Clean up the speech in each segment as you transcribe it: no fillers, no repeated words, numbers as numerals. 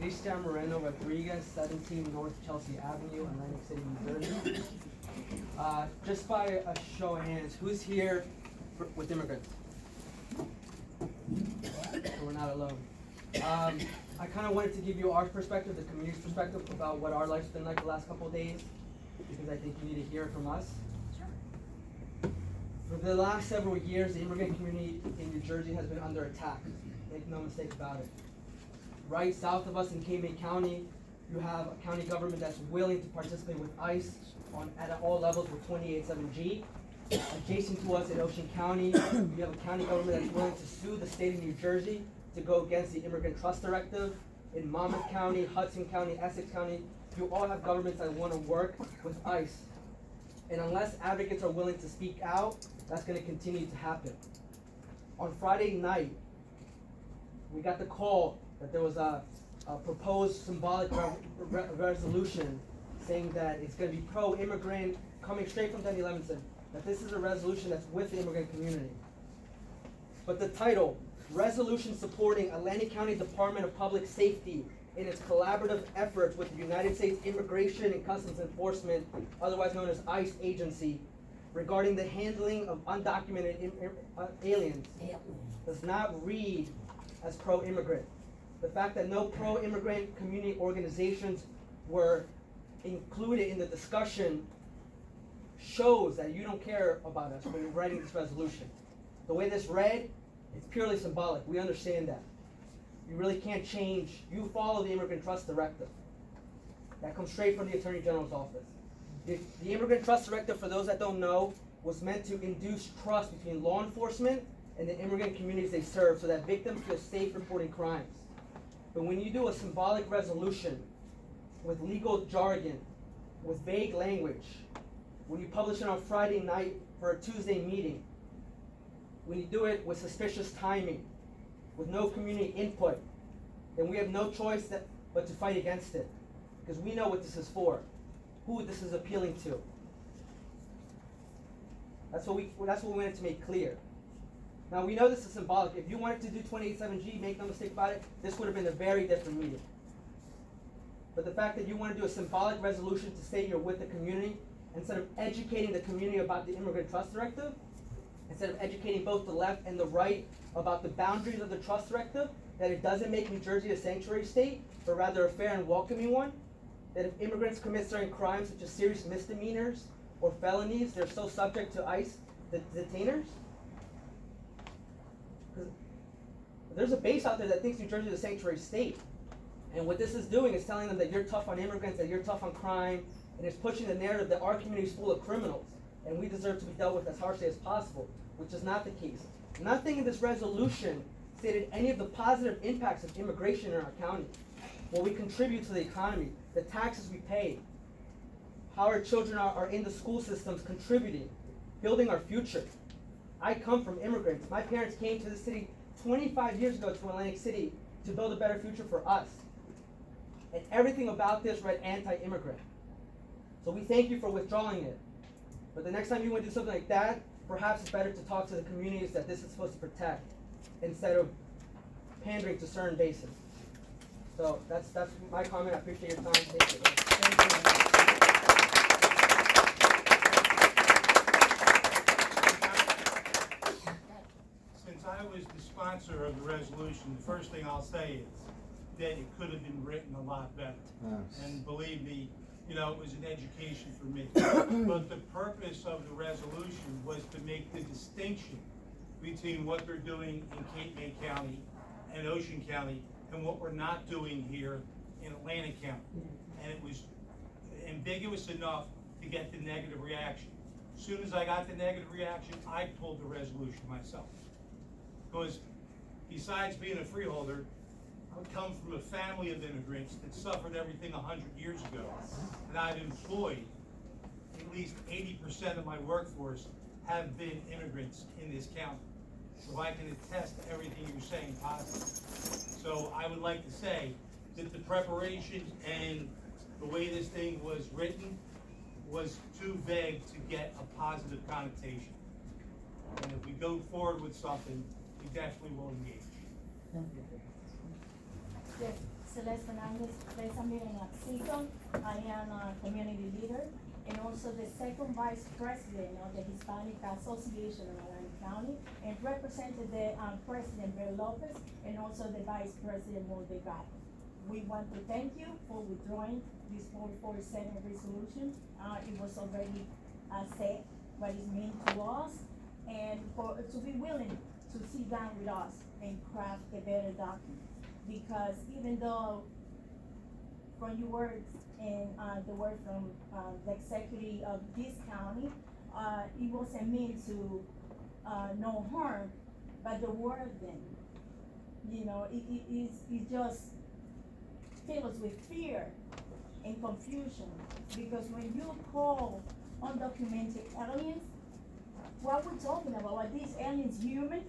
Cristian Moreno Rodriguez, 17 North Chelsea Avenue, Atlantic City, New Jersey. Just by a show of hands, who's here with immigrants? So we're not alone. I kind of wanted to give you our perspective, the community's perspective, about what our life's been like the last couple of days, because I think you need to hear it from us. For the last several years, the immigrant community in New Jersey has been under attack. Make no mistake about it. Right south of us in Cape County, you have a county government that's willing to participate with ICE at all levels with 287G. Adjacent to us in Ocean County, you have a county government that's willing to sue the state of New Jersey to go against the Immigrant Trust Directive. In Monmouth County, Hudson County, Essex County, you all have governments that want to work with ICE. And unless advocates are willing to speak out, that's going to continue to happen. On Friday night, we got the call that there was a proposed symbolic resolution saying that it's going to be pro-immigrant, coming straight from Denny Levinson, that this is a resolution that's with the immigrant community. But the title, Resolution Supporting Atlantic County Department of Public Safety in its collaborative efforts with the United States Immigration and Customs Enforcement, otherwise known as ICE agency, regarding the handling of undocumented aliens, does not read as pro-immigrant. The fact that no pro-immigrant community organizations were included in the discussion shows that you don't care about us when you're writing this resolution. The way this read, it's purely symbolic. We understand that. You really can't change. You follow the Immigrant Trust Directive. That comes straight from the Attorney General's office. The Immigrant Trust Directive, for those that don't know, was meant to induce trust between law enforcement and the immigrant communities they serve so that victims feel safe reporting crimes. But when you do a symbolic resolution with legal jargon, with vague language, when you publish it on Friday night for a Tuesday meeting, when you do it with suspicious timing, with no community input, then we have no choice but to fight against it. Because we know what this is for, who this is appealing to. That's what we wanted to make clear. Now we know this is symbolic. If you wanted to do 287G, make no mistake about it, this would have been a very different meeting. But the fact that you want to do a symbolic resolution to say you're with the community, instead of educating the community about the Immigrant Trust Directive, instead of educating both the left and the right about the boundaries of the Trust Directive, that it doesn't make New Jersey a sanctuary state, but rather a fair and welcoming one, that if immigrants commit certain crimes such as serious misdemeanors or felonies, they're still subject to ICE detainers. Because there's a base out there that thinks New Jersey is a sanctuary state. And what this is doing is telling them that you're tough on immigrants, that you're tough on crime, and it's pushing the narrative that our community is full of criminals, and we deserve to be dealt with as harshly as possible, which is not the case. Nothing in this resolution stated any of the positive impacts of immigration in our county, what we contribute to the economy, the taxes we pay, how our children are in the school systems contributing, building our future. I come from immigrants. My parents came to the city 25 years ago to Atlantic City to build a better future for us. And everything about this read anti-immigrant. So we thank you for withdrawing it. But the next time you want to do something like that, perhaps it's better to talk to the communities that this is supposed to protect instead of pandering to certain bases. So that's my comment. I appreciate your time. Thank you. Since I was the sponsor of the resolution, the first thing I'll say is that it could have been written a lot better. Yes. And believe me, it was an education for me. But the purpose of the resolution was to make the distinction between what they're doing in Cape May County and Ocean County and what we're not doing here in Atlantic County. And it was ambiguous enough to get the negative reaction. As soon as I got the negative reaction, I pulled the resolution myself. Because besides being a freeholder, I come from a family of immigrants that suffered everything 100 years ago. And I've employed at least 80% of my workforce have been immigrants in this county. So I can attest to everything you're saying positive. So I would like to say that the preparation and the way this thing was written was too vague to get a positive connotation. And if we go forward with something, we definitely will engage. Yes. Celeste Fernandez, Besamir in Mexico. I am a community leader and also the second vice president of the Hispanic Association of Atlantic County, and represented the President Bill Lopez and also the Vice President Moldegar. We want to thank you for withdrawing this 447 resolution. It was already said what it means to us, and to be willing to sit down with us and craft a better document. Because even though from your words and the word from the executive of this county, it wasn't meant to no harm, but the word then, it just fills us with fear and confusion. Because when you call undocumented aliens, what we're talking about, are these aliens human?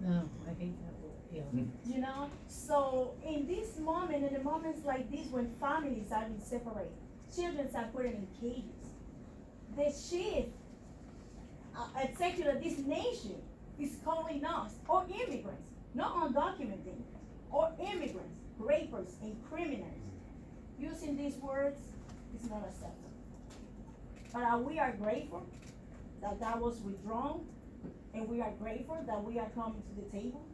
No, I hate that word, yeah. So in this moment, in the moments like this, when families are being separated, children are put in cages, the shift, executive of this nation is calling us, or immigrants, not undocumented, or immigrants, rapers and criminals. Using these words is not acceptable. But we are grateful that was withdrawn, and we are grateful that we are coming to the table.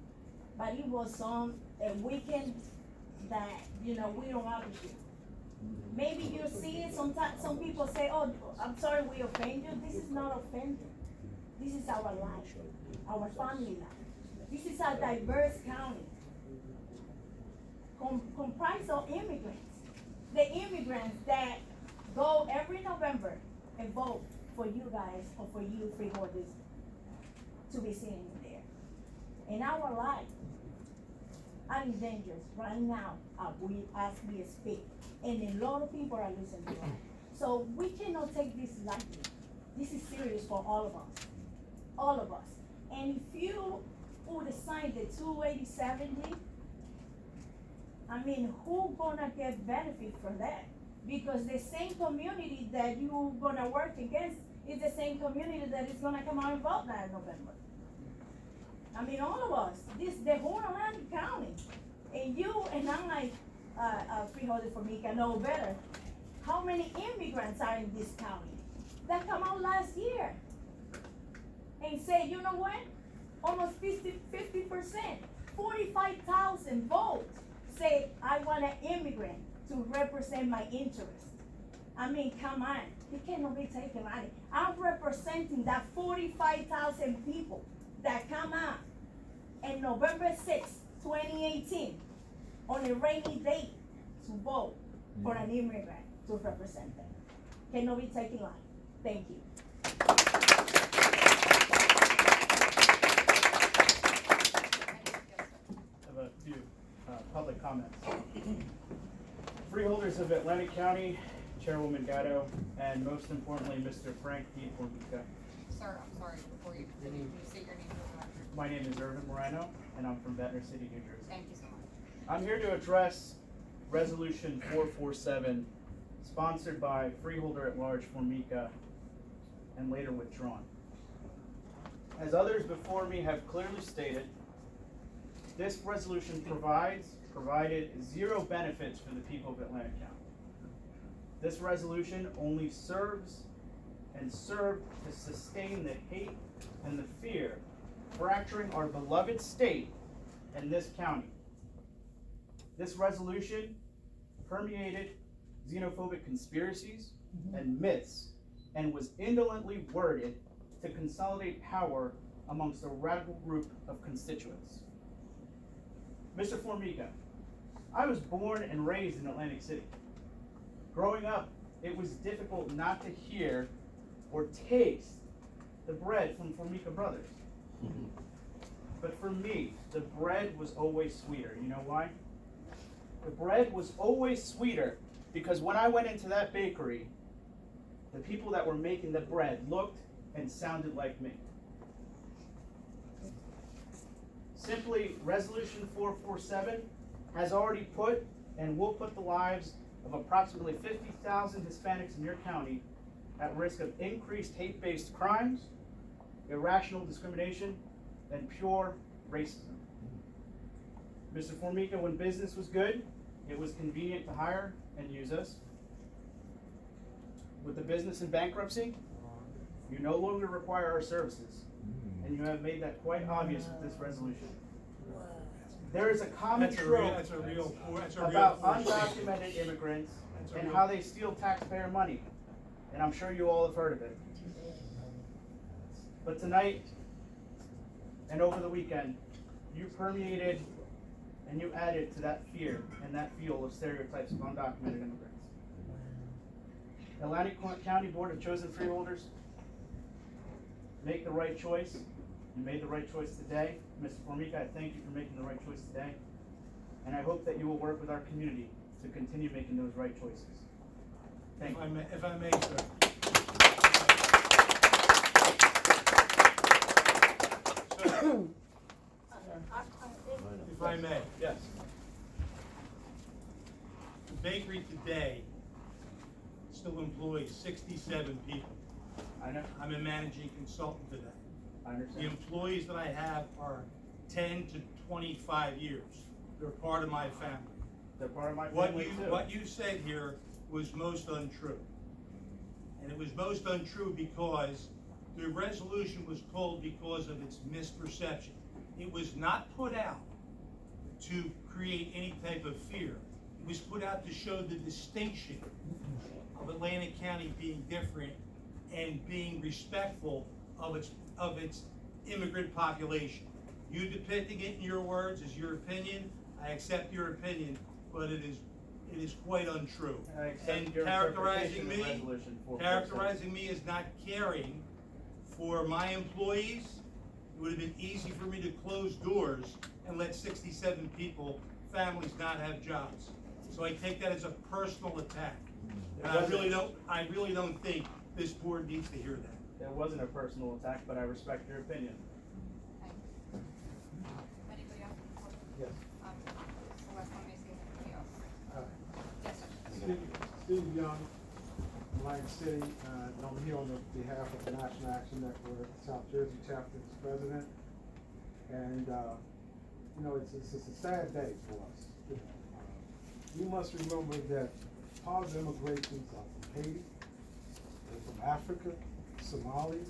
But it was on a weekend that, we don't appreciate. Maybe you see it, sometimes some people say, oh, I'm sorry we offend you. This is not offending. This is our life, our family life. This is a diverse county, comprised of immigrants. The immigrants that go every November and vote for you guys, or for you freeholders to be sitting there. And our life are in danger right now as we speak. And a lot of people are losing their life. So we cannot take this lightly. This is serious for all of us. All of us. And if you would sign the 28070, who gonna get benefit from that? Because the same community that you gonna work against is the same community that is gonna come out and vote now in November. All of us, the whole Atlantic County, and you and I, Freeholder for me, can know better how many immigrants are in this county that come out last year and say, you know what, almost 50%, 45,000 votes say, I want an immigrant to represent my interests. Come on, it cannot be taken lightly. I'm representing that 45,000 people that come out on November 6, 2018, on a rainy day to vote for an immigrant to represent them. Cannot be taken lightly. Thank you. I have a few public comments. Freeholders of Atlantic County, Chairwoman Gatto, and most importantly, Mr. Frank P. Formica. Sir, I'm sorry, before you continue, can you state your name for the record? My name is Irvin Moreno, and I'm from Ventnor City, New Jersey. Thank you so much. I'm here to address Resolution 447, sponsored by Freeholder at Large Formica, and later withdrawn. As others before me have clearly stated, this resolution provided zero benefits for the people of Atlantic County. This resolution only served to sustain the hate and the fear, fracturing our beloved state and this county. This resolution permeated xenophobic conspiracies and myths, and was indolently worded to consolidate power amongst a radical group of constituents. Mr. Formica, I was born and raised in Atlantic City. Growing up, it was difficult not to hear or taste the bread from Formica Brothers. But for me, the bread was always sweeter. You know why? The bread was always sweeter because when I went into that bakery, the people that were making the bread looked and sounded like me. Simply, Resolution 447 has already put and will put the lives of approximately 50,000 Hispanics in your county at risk of increased hate-based crimes, irrational discrimination, and pure racism. Mr. Formica, when business was good, It was convenient to hire and use us. With the business in bankruptcy, you no longer require our services, and you have made that quite obvious with this resolution. There is a common That's a trope real about poor statement. undocumented immigrants That's a and real- how they steal taxpayer money, and I'm sure you all have heard of it. But tonight and over the weekend, you permeated and you added to that fear and that fuel of stereotypes of undocumented immigrants. Atlantic County Board of Chosen Freeholders, make the right choice. You made the right choice today. Mr. Formica, I thank you for making the right choice today. And I hope that you will work with our community to continue making those right choices. Thank you. If I may, sir. So, if I may, Yes. the bakery today still employs 67 people. I know. I'm a managing consultant today. I The understand. employees that I have are 10 to 25 years. They're part of my family. They're part of my What family too. what you said here was most untrue. And it was most untrue because the resolution was pulled because of its misperception. It was not put out to create any type of fear. It was put out to show the distinction of Atlantic County being different and being respectful of its immigrant population. You depicting it in your words is your opinion. I accept your opinion, but it is quite untrue. I accept And your characterizing interpretation of me, Resolution 447. characterizing me as not caring for my employees, it would have been easy for me to close doors and let 67 people, families not have jobs. So I take that as a personal attack. And I really don't think this board needs to hear that. It wasn't a personal attack, but I respect your opinion. Anybody else? Yes. Celeste, let me see if anybody else. Yes, sir. Steve Young, Atlantic City, and I'm here on behalf of the National Action Network, South Jersey chapter's president. And, you know, it's a sad day for us. We must remember that part of immigrations are from Haiti, they're from Africa, Somalia.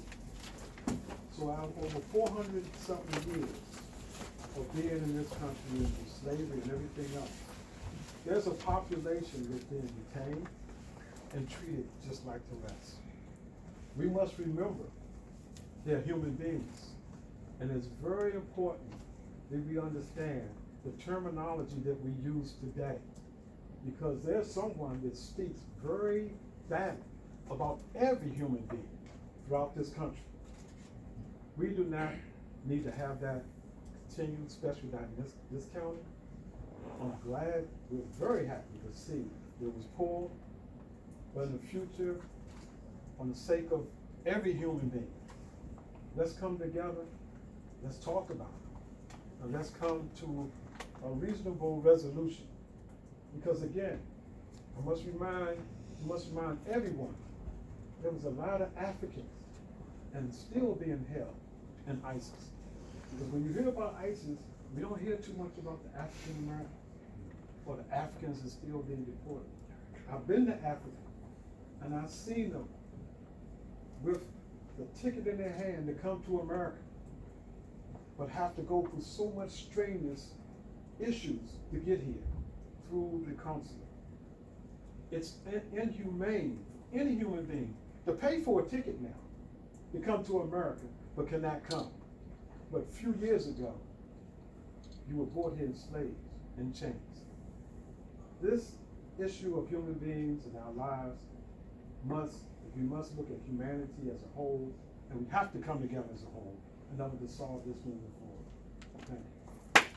So out of over 400-something years of being in this country and slavery and everything else, there's a population that's being detained and treated just like the rest. We must remember they're human beings. And it's very important that we understand the terminology that we use today. Because there's someone that speaks very badly about every human being throughout this country. We do not need to have that continue, especially not in this county. I'm glad, we're very happy to see it was pulled, but in the future, on the sake of every human being, let's come together, let's talk about it, and let's come to a reasonable resolution. Because again, I must remind everyone, there was a lot of Africans and still being held in ISIS. Because when you hear about ISIS, we don't hear too much about the African Americans or the Africans that are still being deported. I've been to Africa and I've seen them with the ticket in their hand to come to America, but have to go through so much strenuous issues to get here through the consulate. It's inhumane for any human being to pay for a ticket now to come to America, but cannot come. But a few years ago, you were brought here as slaves in chains. This issue of human beings and our lives we must look at humanity as a whole, and we have to come together as a whole in order to solve this moving forward. Thank you.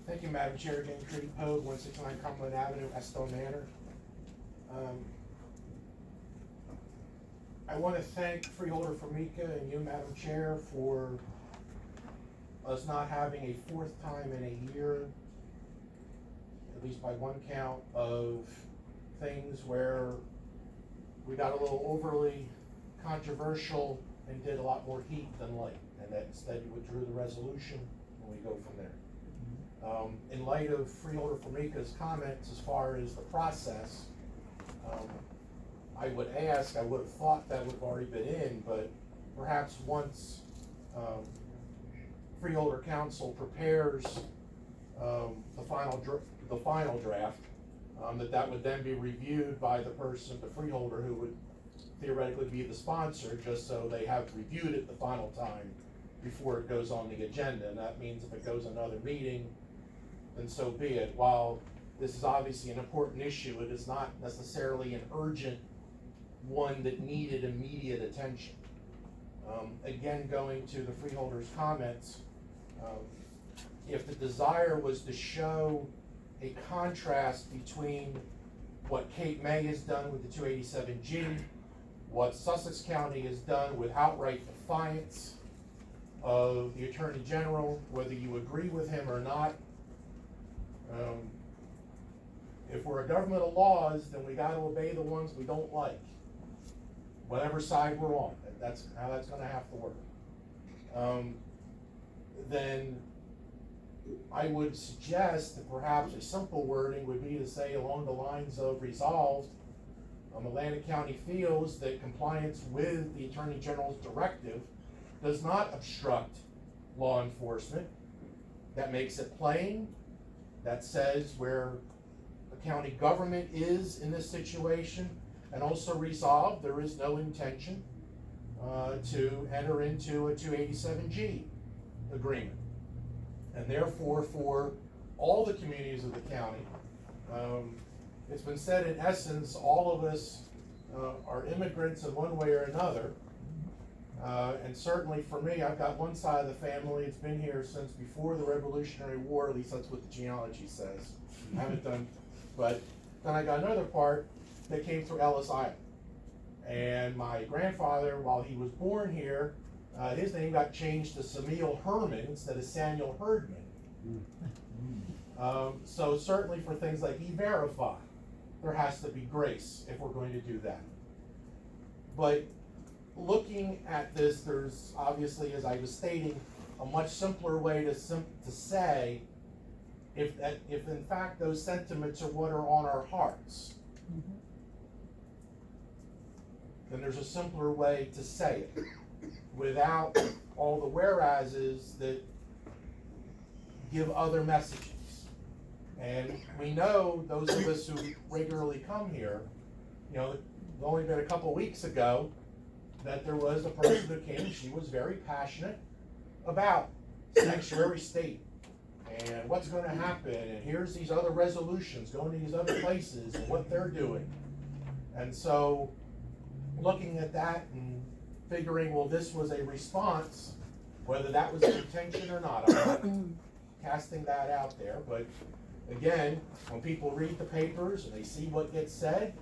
Thank you, Madam Chair. Again, Trudy Pogue, 169 Cumberland Avenue, Estill Manor. I want to thank Freeholder Formica and you, Madam Chair, for us not having a fourth time in a year, at least by one count, of things where we got a little overly controversial and did a lot more heat than light, and that instead you withdrew the resolution, and we go from there. In light of Freeholder Formica's comments as far as the process, I would ask, I would have thought that would have already been in, but perhaps once Freeholder Council prepares the final draft, that would then be reviewed by the person, the freeholder, who would theoretically be the sponsor, just so they have reviewed it the final time before it goes on the agenda. And that means if it goes another meeting, then so be it. While this is obviously an important issue, it is not necessarily an urgent one that needed immediate attention. Again, going to the freeholder's comments, if the desire was to show a contrast between what Cape May has done with the 287G, what Sussex County has done with outright defiance of the Attorney General, whether you agree with him or not, if we're a government of laws, then we gotta obey the ones we don't like, whatever side we're on. That's how that's gonna have to work. Then I would suggest that perhaps a simple wording would be to say along the lines of resolved, Atlantic County feels that compliance with the Attorney General's directive does not obstruct law enforcement. That makes it plain. That says where the county government is in this situation, and also resolved, there is no intention to enter into a 287G agreement. And therefore, for all the communities of the county, it's been said in essence, all of us are immigrants in one way or another. And certainly for me, I've got one side of the family, it's been here since before the Revolutionary War, at least that's what the genealogy says. I haven't done, but then I got another part that came through Ellis Island. And my grandfather, while he was born here, his name got changed to Samuel Herman instead of Samuel Herdman. So certainly for things like E-Verify, there has to be grace if we're going to do that. But looking at this, there's obviously, as I was stating, a much simpler way to say if in fact those sentiments are what are on our hearts. Then there's a simpler way to say it without all the whereases that give other messages. And we know, those of us who regularly come here, you know, it's only been a couple of weeks ago that there was a person who came, she was very passionate about sanctuary state and what's going to happen, and here's these other resolutions going to these other places and what they're doing. And so looking at that and figuring, well, this was a response, whether that was an intention or not, I'm not casting that out there, but again, when people read the papers and they see what gets said,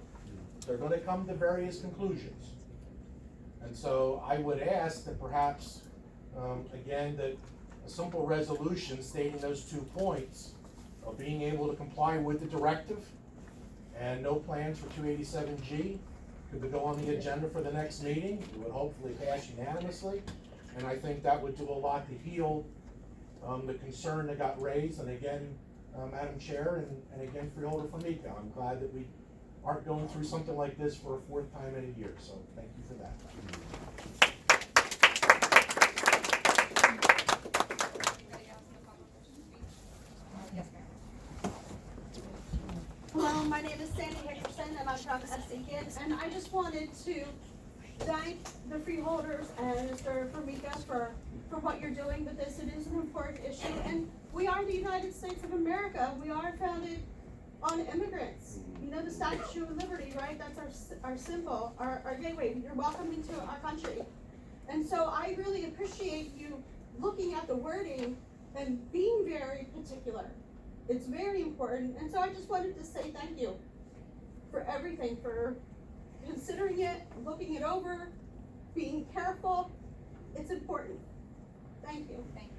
they're going to come to various conclusions. And so I would ask that perhaps, again, that a simple resolution stating those 2 points of being able to comply with the directive and no plans for 287G could go on the agenda for the next meeting. It would hopefully pass unanimously. And I think that would do a lot to heal the concern that got raised. And again, Madam Chair, and again, Freeholder Formica, I'm glad that we aren't going through something like this for a 4th time in a year. So thank you for that. Anybody else in the public wish to speak? Yes, ma'am. Hello, my name is Sandy Hickerson, and I'm from Essingen, and I just wanted to thank the freeholders and Mr. Formica for what you're doing with this. It is an important issue, and we are the United States of America. We are founded on immigrants. You know the Statue of Liberty, right? That's our symbol, our gateway. You're welcome into our country. And so I really appreciate you looking at the wording and being very particular. It's very important. And so I just wanted to say thank you for everything, for considering it, looking it over, being careful. It's important. Thank you. Thank you.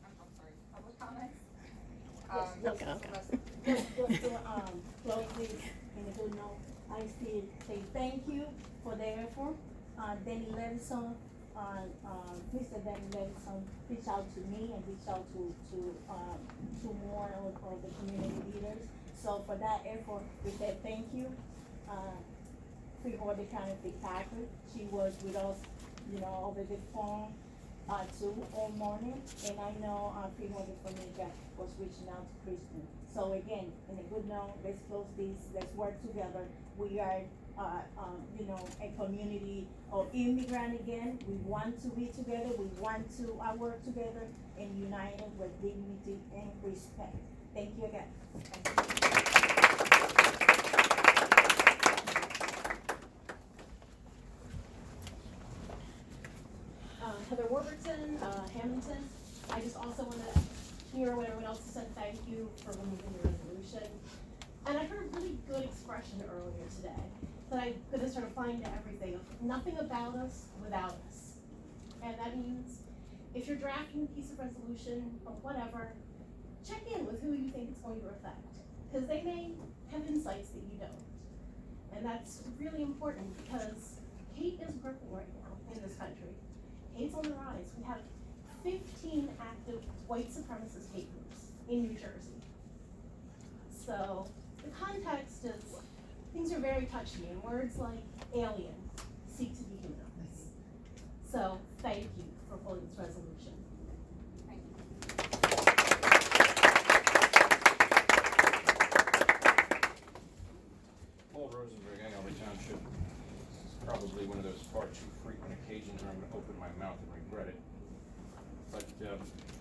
I'm sorry, public comments? Just to, close this in a good note, I still say thank you for the effort. Danny Levison, Mr. Danny Levison reached out to me and reached out to more of the community leaders. So for that effort, we said thank you. Freeholder County Packer, she was with us, over the phone, too, all morning, and I know, Freeholder Formica was reaching out to Kristen. So again, in a good note, let's close this, let's work together. We are, a community of immigrant again. We want to be together, we want to, work together and united with dignity and respect. Thank you again. Heather Warburton, Hamilton. I just also want to hear what everyone else has said. Thank you for removing the resolution. And I heard a really good expression earlier today that I'm going to start applying to everything. Nothing about us without us. And that means if you're drafting a piece of resolution or whatever, check in with who you think it's going to affect. Because they may have insights that you don't. And that's really important because hate is growing right now in this country. Hate's on the rise. We have 15 active white supremacist hate groups in New Jersey. So the context is, things are very touchy, and words like alien seek to dehumanize. So thank you for pulling this resolution. Thank you. Paul Rosenberg, Andover Township. This is probably one of those far too frequent occasions where I'm going to open my mouth and regret it. But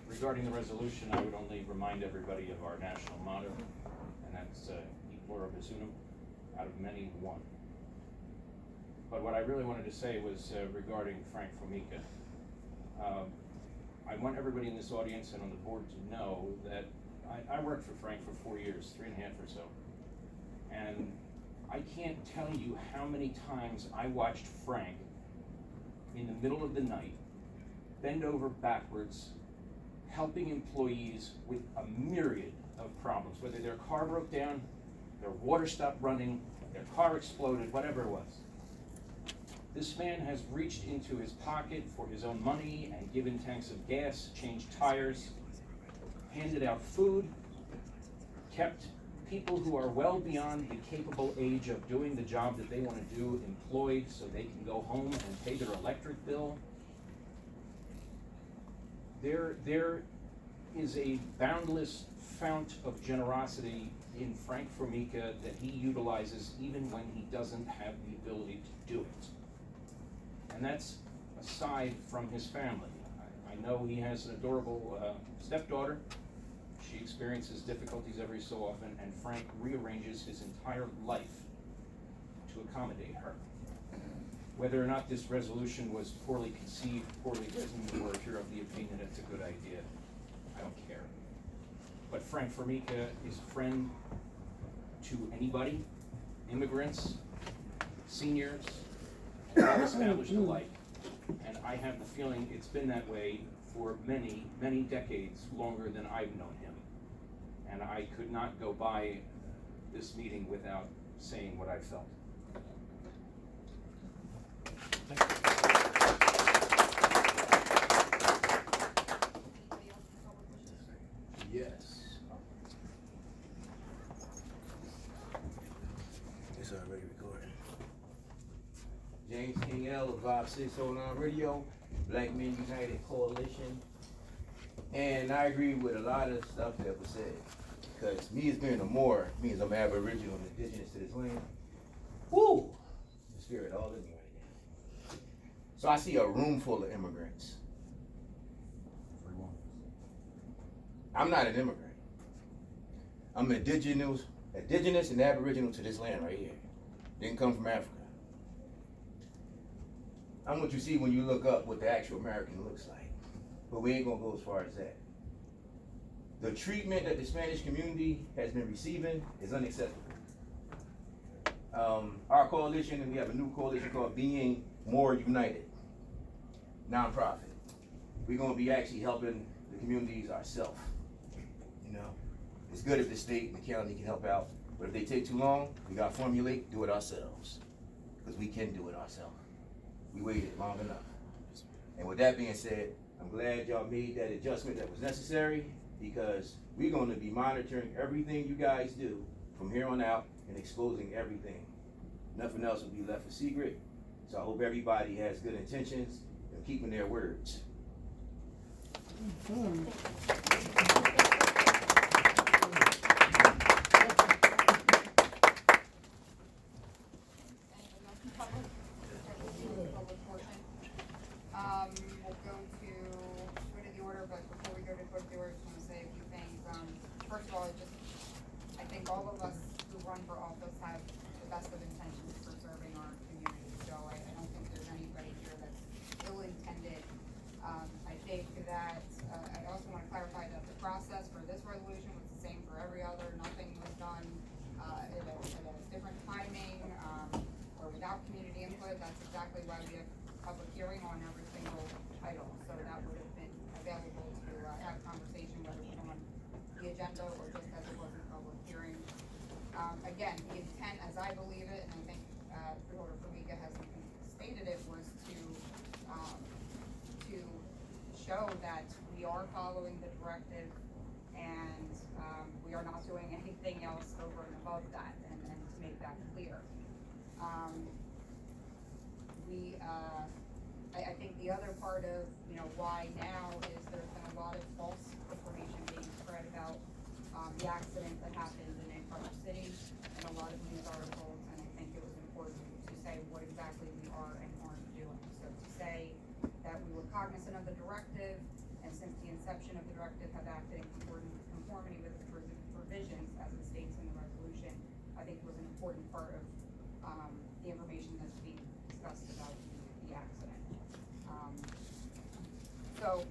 regarding the resolution, I would only remind everybody of our national motto, and that's E pluribus unum, out of many, one. But what I really wanted to say was regarding Frank Formica. I want everybody in this audience and on the board to know that I worked for Frank for 4 years, 3.5 or so. And I can't tell you how many times I watched Frank in the middle of the night, bend over backwards, helping employees with a myriad of problems, whether their car broke down, their water stopped running, their car exploded, whatever it was. This man has reached into his pocket for his own money and given tanks of gas, changed tires, handed out food, kept people who are well beyond the capable age of doing the job that they want to do employed so they can go home and pay their electric bill. There is a boundless fount of generosity in Frank Formica that he utilizes even when he doesn't have the ability to do it. And that's aside from his family. I know he has an adorable stepdaughter. She experiences difficulties every so often, and Frank rearranges his entire life to accommodate her. Whether or not this resolution was poorly conceived, poorly written, or if you're of the opinion it's a good idea, I don't care. But Frank Formica is a friend to anybody, immigrants, seniors, and well-established alike. And I have the feeling it's been that way for many, many decades, longer than I've known him. And I could not go by this meeting without saying what I felt. Thank you. Anybody else have public wishes? Yes. It's already recording. James King L of Vibe 609 Radio, Black Men United Coalition. And I agree with a lot of stuff that was said. Because me as being a Moor means I'm Aboriginal and indigenous to this land. Woo! The spirit all in me right now. So I see a room full of immigrants. I'm not an immigrant. I'm indigenous and Aboriginal to this land right here. Didn't come from Africa. I'm what you see when you look up what the actual American looks like. But we ain't gonna go as far as that. The treatment that the Spanish community has been receiving is unacceptable. Our coalition, and we have a new coalition called Being More United, nonprofit. We're gonna be actually helping the communities ourselves, you know. it's good if the state and the county can help out, but if they take too long, we gotta formulate, do it ourselves. Because we can do it ourselves. We waited long enough. And with that being said, I'm glad y'all made that adjustment that was necessary, because we're gonna be monitoring everything you guys do from here on out and exposing everything. Nothing else will be left a secret. So I hope everybody has good intentions and keeping their words. Anything else from public? Public portion. We'll go to the order, but before we go to the order, I just wanna say a few things. First of all, I think all of us who run for office have the best of intentions for serving our community, so I don't think there's anybody here that's ill-intended. I think that, I also wanna clarify that the process for this resolution was the same for every other. Nothing was done, at a different timing, or without community input. That's exactly why we have public hearing on every single title, so that would have been available to, have conversation, whether it was on the agenda or just as it was in public hearing. Again, the intent, as I believe it, and I think, Freeholder Formica has stated it, was to show that we are following the directive and, we are not doing anything else over and above that, and to make that clear. I think the other part of, why now is there's been a lot of false information being spread about, the accident that happened in Egg Harbor City, and a lot of news articles, and I think it was important to say what exactly we are and aren't doing. So to say that we were cognizant of the directive, and since the inception of the directive have acted in conformity with the provisions as it states in the resolution, I think was an important part of, the information that's being discussed about the accident. So